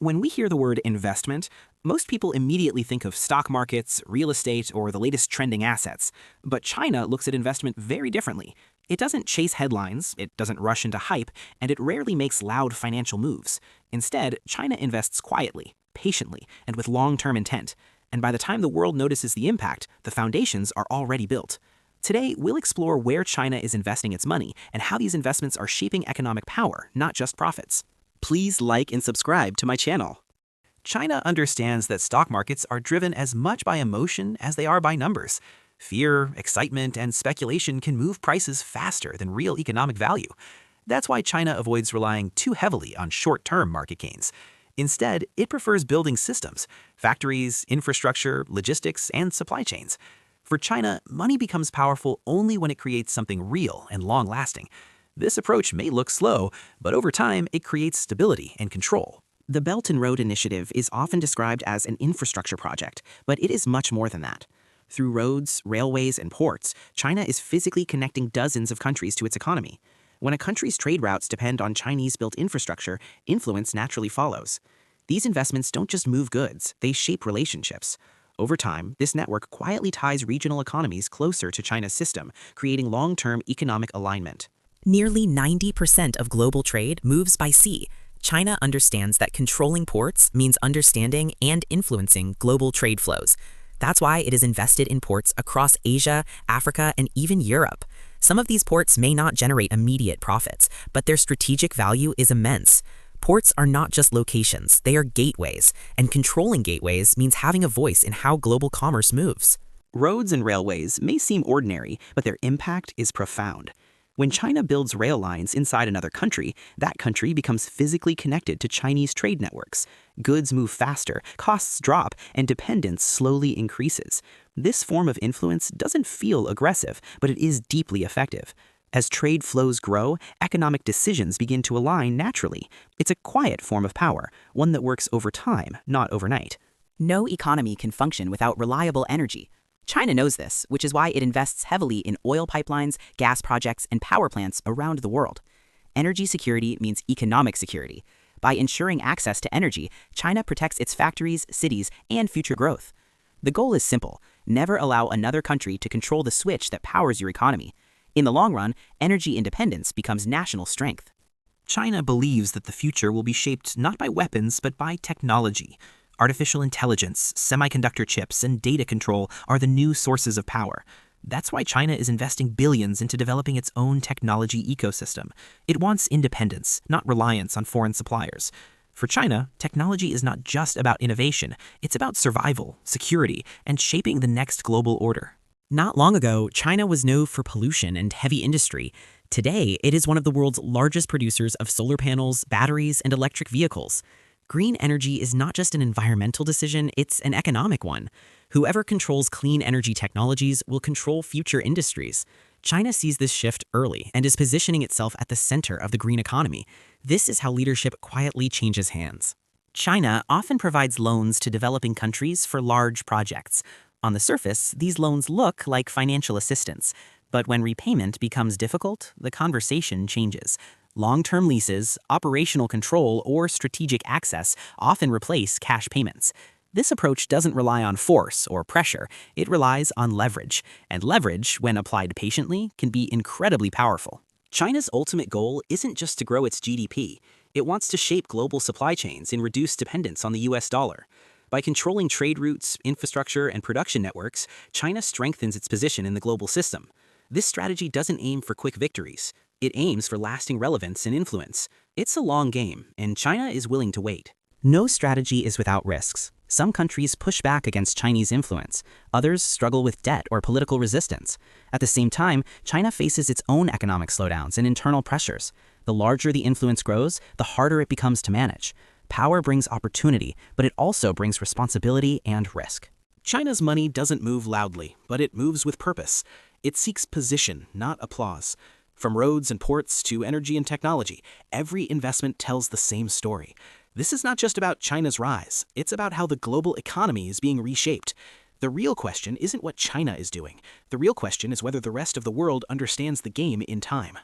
When we hear the word investment, most people immediately think of stock markets, real estate, or the latest trending assets. But China looks at investment very differently. It doesn't chase headlines, it doesn't rush into hype, and it rarely makes loud financial moves. Instead, China invests quietly, patiently, and with long-term intent. And by the time the world notices the impact, the foundations are already built. Today, we'll explore where China is investing its money and how these investments are shaping economic power, not just profits. Please like and subscribe to my channel. China understands that stock markets are driven as much by emotion as they are by numbers. Fear, excitement, and speculation can move prices faster than real economic value. That's why China avoids relying too heavily on short-term market gains. Instead, it prefers building systems, factories, infrastructure, logistics, and supply chains. For China, money becomes powerful only when it creates something real and long-lasting. This approach may look slow, but over time, it creates stability and control. The Belt and Road Initiative is often described as an infrastructure project, but it is much more than that. Through roads, railways, and ports, China is physically connecting dozens of countries to its economy. When a country's trade routes depend on Chinese-built infrastructure, influence naturally follows. These investments don't just move goods, they shape relationships. Over time, this network quietly ties regional economies closer to China's system, creating long-term economic alignment. Nearly 90% of global trade moves by sea. China understands that controlling ports means understanding and influencing global trade flows. That's why it is invested in ports across Asia, Africa, and even Europe. Some of these ports may not generate immediate profits, but their strategic value is immense. Ports are not just locations, they are gateways, and controlling gateways means having a voice in how global commerce moves. Roads and railways may seem ordinary, but their impact is profound. When China builds rail lines inside another country, that country becomes physically connected to Chinese trade networks. Goods move faster, costs drop, and dependence slowly increases. This form of influence doesn't feel aggressive, but it is deeply effective. As trade flows grow, economic decisions begin to align naturally. It's a quiet form of power, one that works over time, not overnight. No economy can function without reliable energy. China knows this, which is why it invests heavily in oil pipelines, gas projects, and power plants around the world. Energy security means economic security. By ensuring access to energy, China protects its factories, cities, and future growth. The goal is simple: never allow another country to control the switch that powers your economy. In the long run, energy independence becomes national strength. China believes that the future will be shaped not by weapons, but by technology. Artificial intelligence, semiconductor chips, and data control are the new sources of power. That's why China is investing billions into developing its own technology ecosystem. It wants independence, not reliance on foreign suppliers. For China, technology is not just about innovation, it's about survival, security, and shaping the next global order. Not long ago, China was known for pollution and heavy industry. Today, it is one of the world's largest producers of solar panels, batteries, and electric vehicles. Green energy is not just an environmental decision, it's an economic one. Whoever controls clean energy technologies will control future industries. China sees this shift early and is positioning itself at the center of the green economy. This is how leadership quietly changes hands. China often provides loans to developing countries for large projects. On the surface, these loans look like financial assistance, but when repayment becomes difficult, the conversation changes. Long-term leases, operational control, or strategic access often replace cash payments. This approach doesn't rely on force or pressure, it relies on leverage, and leverage, when applied patiently, can be incredibly powerful. China's ultimate goal isn't just to grow its GDP, it wants to shape global supply chains and reduce dependence on the US dollar. By controlling trade routes, infrastructure, and production networks, China strengthens its position in the global system. This strategy doesn't aim for quick victories. It aims for lasting relevance and influence. It's a long game, and China is willing to wait. No strategy is without risks. Some countries push back against Chinese influence. Others struggle with debt or political resistance. At the same time, China faces its own economic slowdowns and internal pressures. The larger the influence grows, the harder it becomes to manage. Power brings opportunity, but it also brings responsibility and risk. China's money doesn't move loudly, but it moves with purpose. It seeks position, not applause. From roads and ports to energy and technology, every investment tells the same story. This is not just about China's rise, it's about how the global economy is being reshaped. The real question isn't what China is doing. The real question is whether the rest of the world understands the game in time.